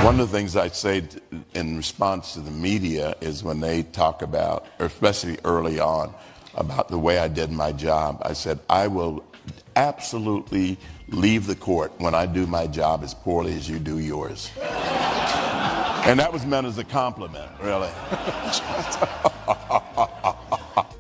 One of the things I say in response to the media is when they talk about, or especially early on, about the way I did my job, I said, I will absolutely leave the court when I do my job as poorly as you do yours. And that was meant as a compliment, really.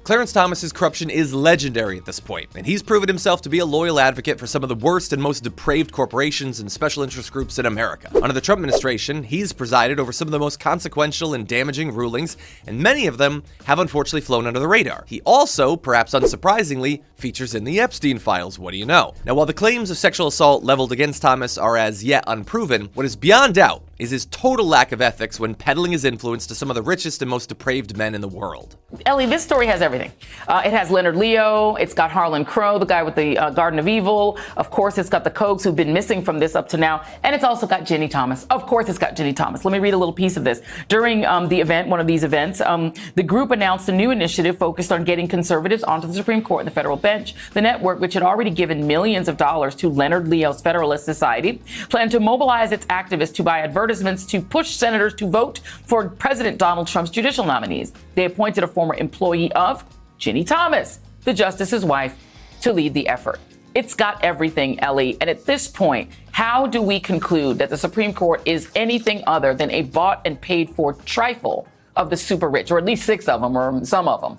Clarence Thomas's corruption is legendary at this point, and he's proven himself to be a loyal advocate for some of the worst and most depraved corporations and special interest groups in America. Under the Trump administration, he's presided over some of the most consequential and damaging rulings, and many of them have unfortunately flown under the radar. He also, perhaps unsurprisingly, features in the Epstein files. What do you know? Now, while the claims of sexual assault leveled against Thomas are as yet unproven, what is beyond doubt is his total lack of ethics when peddling his influence to some of the richest and most depraved men in the world. Ellie, this story has everything. It has Leonard Leo, it's got Harlan Crow, the guy with the Garden of Evil. Of course, it's got the Kochs who've been missing from this up to now. And it's also got Ginny Thomas. Of course, it's got Ginny Thomas. Let me read a little piece of this. During the event, one of these events, the group announced a new initiative focused on getting conservatives onto the Supreme Court and the federal bench. The network, which had already given millions of dollars to Leonard Leo's Federalist Society, planned to mobilize its activists to buy advertisements to push senators to vote for President Donald Trump's judicial nominees. They appointed a former employee of Ginny Thomas, the justice's wife, to lead the effort. It's got everything, Ellie. And at this point, how do we conclude that the Supreme Court is anything other than a bought and paid for trifle of the super rich, or at least 6 of them, or some of them?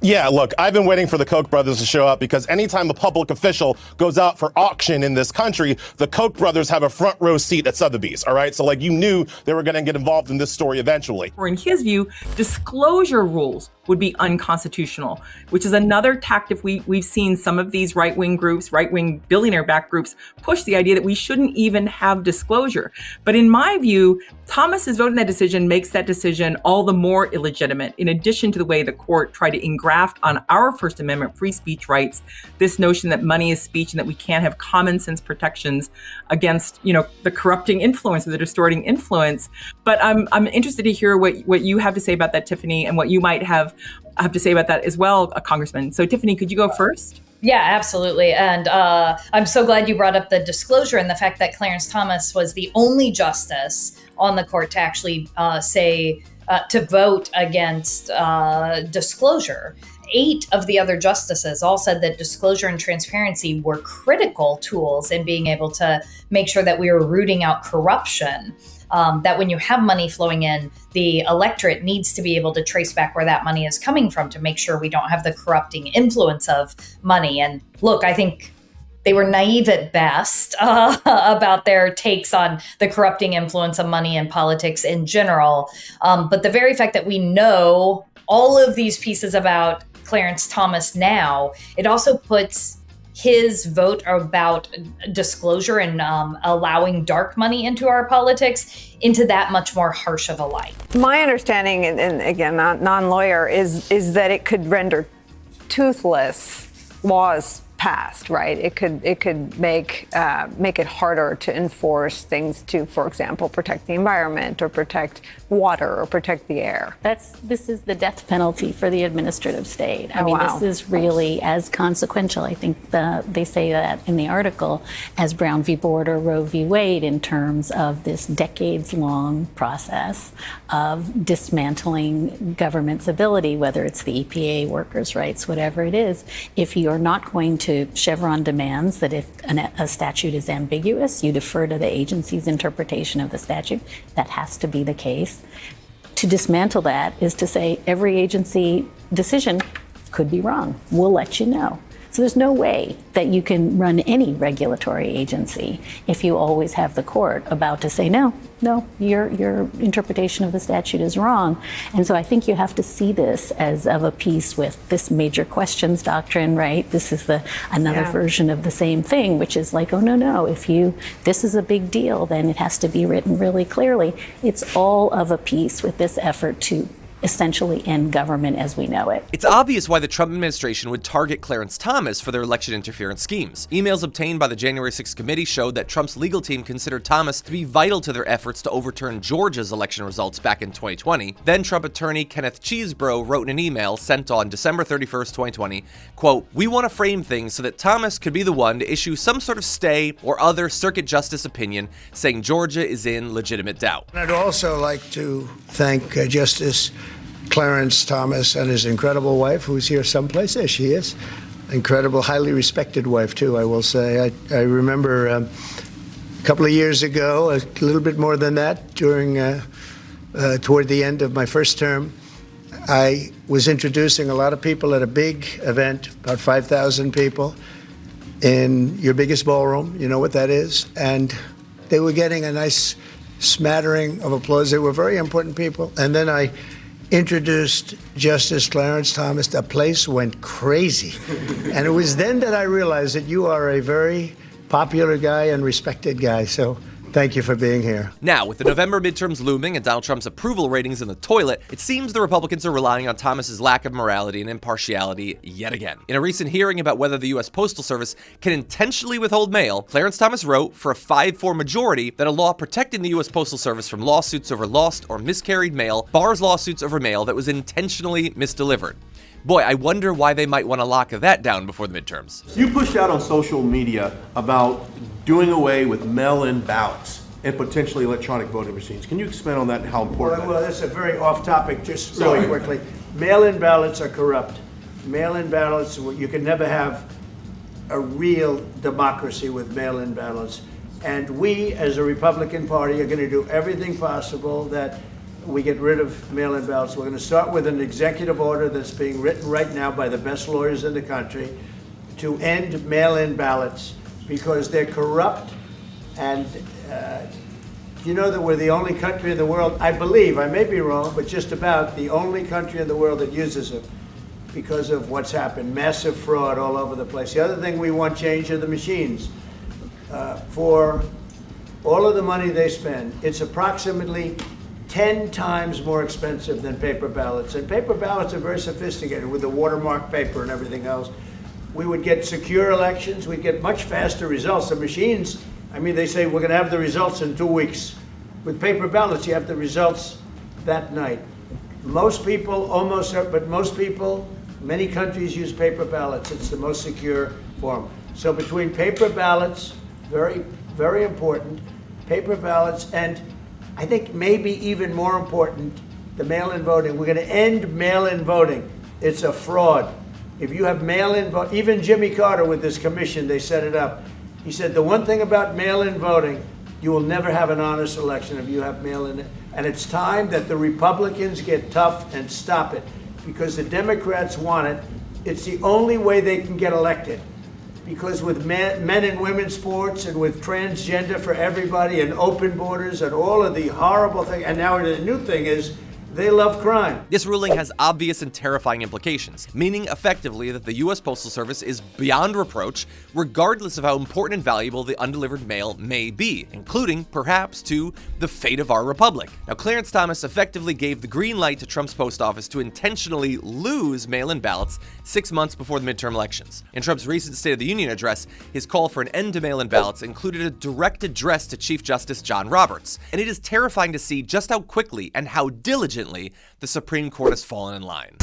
Yeah, look, I've been waiting for the Koch brothers to show up because anytime a public official goes out for auction in this country, the Koch brothers have a front row seat at Sotheby's, all right? So, like, you knew they were going to get involved in this story eventually. Or in his view, disclosure rules would be unconstitutional, which is another tactic we've seen some of these right-wing groups, right-wing billionaire-backed groups, push the idea that we shouldn't even have disclosure. But in my view, Thomas's vote in that decision makes that decision all the more illegitimate, in addition to the way the court tried to engraft on our First Amendment free speech rights this notion that money is speech and that we can't have common sense protections against, the corrupting influence or the distorting influence. But I'm interested to hear what you have to say about that, Tiffany, and what you might have to say about that as well, Congressman. So Tiffany, could you go first? Yeah, absolutely. And I'm so glad you brought up the disclosure and the fact that Clarence Thomas was the only justice on the court to actually say to vote against disclosure. 8 of the other justices all said that disclosure and transparency were critical tools in being able to make sure that we were rooting out corruption. That when you have money flowing in, the electorate needs to be able to trace back where that money is coming from to make sure we don't have the corrupting influence of money. And look, I think they were naive at best about their takes on the corrupting influence of money in politics in general. But the very fact that we know all of these pieces about Clarence Thomas now, it also puts his vote about disclosure and allowing dark money into our politics into that much more harsh of a light. My understanding, and again, not non-lawyer, is that it could render toothless laws passed, right? It could make it harder to enforce things to, for example, protect the environment or protect water or protect the air. This is the death penalty for the administrative state. I mean, wow. This is really as consequential. I think they say that in the article as Brown v. Board or Roe v. Wade in terms of this decades-long process of dismantling government's ability, whether it's the EPA, workers' rights, whatever it is. If you're not going to Chevron demands that if a statute is ambiguous, you defer to the agency's interpretation of the statute. That has to be the case. To dismantle that is to say every agency decision could be wrong. We'll let you know. So there's no way that you can run any regulatory agency if you always have the court about to say, no, your interpretation of the statute is wrong. And so I think you have to see this as of a piece with this major questions doctrine, right? This is another version of the same thing, which is like, oh, no, this is a big deal, then it has to be written really clearly. It's all of a piece with this effort to essentially end government as we know it. It's obvious why the Trump administration would target Clarence Thomas for their election interference schemes. Emails obtained by the January 6th committee showed that Trump's legal team considered Thomas to be vital to their efforts to overturn Georgia's election results back in 2020. Then Trump attorney Kenneth Chesebro wrote in an email sent on December 31st, 2020, quote, "We want to frame things so that Thomas could be the one to issue some sort of stay or other circuit justice opinion saying Georgia is in legitimate doubt." I'd also like to thank Justice Clarence Thomas and his incredible wife, who's here someplace. There she is. Incredible, highly respected wife, too, I will say. I remember a couple of years ago, a little bit more than that, toward the end of my first term, I was introducing a lot of people at a big event, about 5,000 people, in your biggest ballroom. You know what that is? And they were getting a nice smattering of applause. They were very important people. And then I introduced Justice Clarence Thomas. The place went crazy. And it was then that I realized that you are a very popular guy and respected guy. So thank you for being here. Now, with the November midterms looming and Donald Trump's approval ratings in the toilet, it seems the Republicans are relying on Thomas's lack of morality and impartiality yet again. In a recent hearing about whether the U.S. Postal Service can intentionally withhold mail, Clarence Thomas wrote for a 5-4 majority that a law protecting the U.S. Postal Service from lawsuits over lost or miscarried mail bars lawsuits over mail that was intentionally misdelivered. Boy, I wonder why they might want to lock that down before the midterms. You pushed out on social media about doing away with mail-in ballots and potentially electronic voting machines. Can you expand on that and how important Well, that's a very off-topic, just really quickly. Mail-in ballots are corrupt. Mail-in ballots, you can never have a real democracy with mail-in ballots. And we, as a Republican Party, are going to do everything possible that we get rid of mail-in ballots. We're going to start with an executive order that's being written right now by the best lawyers in the country to end mail-in ballots because they're corrupt. And you know that we're the only country in the world, I believe, I may be wrong, but just about the only country in the world that uses them because of what's happened. Massive fraud all over the place. The other thing we want change are the machines. For all of the money they spend, it's approximately 10 times more expensive than paper ballots. And paper ballots are very sophisticated with the watermark paper and everything else. We would get secure elections. We'd get much faster results. The machines, I mean, they say we're going to have the results in 2 weeks. With paper ballots, you have the results that night. Most people, many countries use paper ballots. It's the most secure form. So between paper ballots, very, very important, paper ballots, and I think maybe even more important, the mail-in voting. We're going to end mail-in voting. It's a fraud. If you have mail-in vote, even Jimmy Carter with this commission, they set it up. He said the one thing about mail-in voting, you will never have an honest election if you have mail-in. And it's time that the Republicans get tough and stop it because the Democrats want it. It's the only way they can get elected. Because with men and women's sports and with transgender for everybody and open borders and all of the horrible things, and now the new thing is they love crime. This ruling has obvious and terrifying implications, meaning effectively that the U.S. Postal Service is beyond reproach, regardless of how important and valuable the undelivered mail may be, including, perhaps, to the fate of our republic. Now, Clarence Thomas effectively gave the green light to Trump's post office to intentionally lose mail-in ballots 6 months before the midterm elections. In Trump's recent State of the Union address, his call for an end to mail-in ballots included a direct address to Chief Justice John Roberts, and it is terrifying to see just how quickly and how diligently the Supreme Court has fallen in line.